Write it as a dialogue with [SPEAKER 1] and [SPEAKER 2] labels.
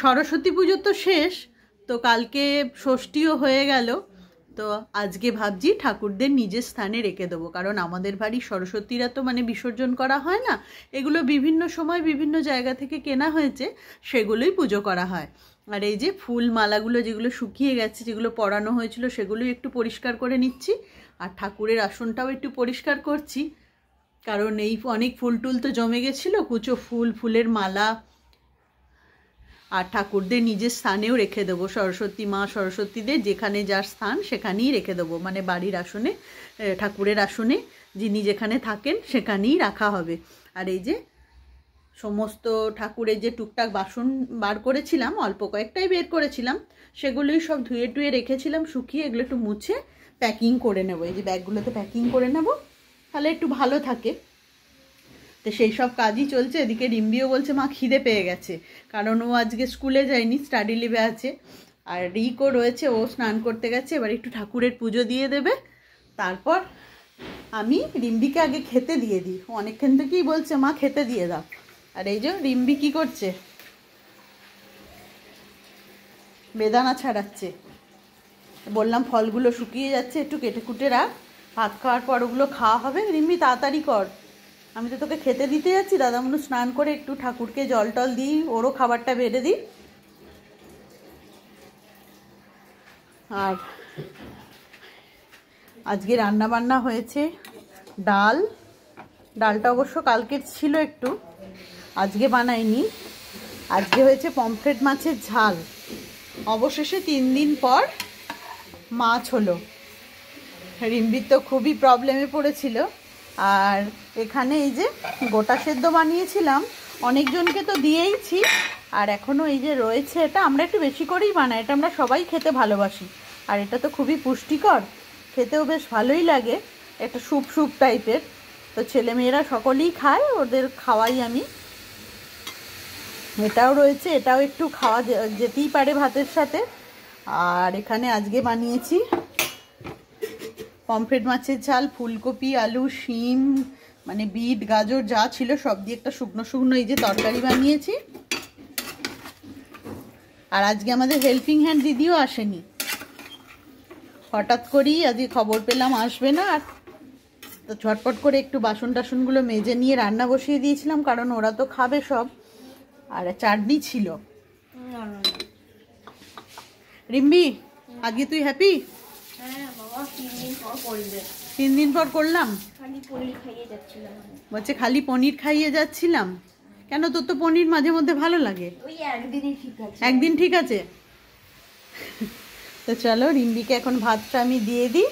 [SPEAKER 1] সরস্বতী পুজো তো শেষ, তো কালকে ষষ্ঠীও হয়ে গেল। তো আজকে ভাবছি ঠাকুরদের নিজের স্থানে রেখে দেবো, কারণ আমাদের বাড়ির সরস্বতীরা তো মানে বিসর্জন করা হয় না, এগুলো বিভিন্ন সময় বিভিন্ন জায়গা থেকে কেনা হয়েছে, সেগুলোই পুজো করা হয়। আর এই যে ফুল মালাগুলো যেগুলো শুকিয়ে গেছে, যেগুলো পরানো হয়েছিল, সেগুলোই একটু পরিষ্কার করে নিচ্ছি। আর ঠাকুরের আসনটাও একটু পরিষ্কার করছি, কারণ এই অনেক ফুল টুল তো জমে গেছিলো, কুচো ফুল, ফুলের মালা। আর ঠাকুরদের নিজের স্থানেও রেখে দেবো, সরস্বতী মা সরস্বতীদের যেখানে যার স্থান সেখানেই রেখে দেবো, মানে বাড়ির আসনে, ঠাকুরের আসনে যিনি যেখানে থাকেন সেখানেই রাখা হবে। আর এই যে সমস্ত ঠাকুরের যে টুকটাক বাসন বার করেছিলাম, অল্প কয়েকটাই বের করেছিলাম, সেগুলোই সব ধুয়ে টুয়ে রেখেছিলাম শুকিয়ে, এগুলো একটু মুছে প্যাকিং করে নেবো। এই যে ব্যাগগুলোতে প্যাকিং করে নেব, তাহলে একটু ভালো থাকে। তো সেই সব কাজই চলছে। এদিকে রিম্বিও বলছে মা খিদে পেয়ে গেছে, কারণ ও আজকে স্কুলে যায়নি, স্টাডি লিভে আছে। আর রিকও রয়েছে, ও স্নান করতে গেছে, এবার একটু ঠাকুরের পুজো দিয়ে দেবে, তারপর আমি রিম্বিকে আগে খেতে দিয়ে দিই। অনেকক্ষণ থেকেই বলছে মা খেতে দিয়ে দাও। আর এই যে রিম্বি কি করছে, বেদানা ছাড়াচ্ছে। বললাম ফলগুলো শুকিয়ে যাচ্ছে, একটু কেটে কুটে রাখ, ভাত খাওয়ার পর ওগুলো খাওয়া হবে। রিম্বি তাড়াতাড়ি কর, আমি তো তোকে খেতে দিতে যাচ্ছি। দাদামনু স্নান করে একটু ঠাকুরকে জল টল দিই, ওরও খাবারটা বেড়ে দিই। আর আজকে রান্না বান্না হয়েছে ডালটা অবশ্য কালকের ছিল একটু, আজকে বানাইনি। আজকে হয়েছে পমফ্রেট মাছের ঝাল, অবশেষে 3 দিন পর মাছ হলো। রিম্বির তো খুবই প্রবলেমে পড়েছিল। আর এখানে এই যে গোটা সেদ্ধ বানিয়েছিলাম, অনেকজনকে তো দিয়েইছি, আর এখনও এই যে রয়েছে, এটা আমরা একটু বেশি করেই বানাই, এটা আমরা সবাই খেতে ভালোবাসি। আর এটা তো খুবই পুষ্টিকর, খেতেও বেশ ভালোই লাগে, একটা স্যুপ স্যুপ টাইপের। তো ছেলেমেয়েরা সকলেই খায়, ওদের খাওয়াই আমি। এটাও রয়েছে, এটাও একটু খাওয়া যেতেই পারে ভাতের সাথে। আর এখানে আজকে বানিয়েছি পমফ্রেট মাছের ঝাল, ফুলকপি, আলু, শিম, মানে বিট, গাজর যা ছিল সব দিয়ে একটা শুকনো শুকনো এই যে তরকারি বানিয়েছি। আর আজকে আমাদের হেল্পিং হ্যান্ড দিদিও আসেনি, হঠাৎ করেই আজকে খবর পেলাম আসবে না। আর তো ঝটপট করে একটু বাসন টাসনগুলো মেজে নিয়ে রান্না বসিয়ে দিয়েছিলাম, কারণ ওরা তো খাবে সব। আর চাটনি ছিল। রিম্বি, আজকে তুই হ্যাপি? 3 দিন পর করলাম, বলছে খালি পনির খাইয়ে যাচ্ছিলাম। কেন, তোর তো পনির মাঝে মধ্যে ভালো লাগে। একদিন ঠিক আছে। তো চলো রিম্বিকে এখন ভাতটা আমি দিয়ে দিই।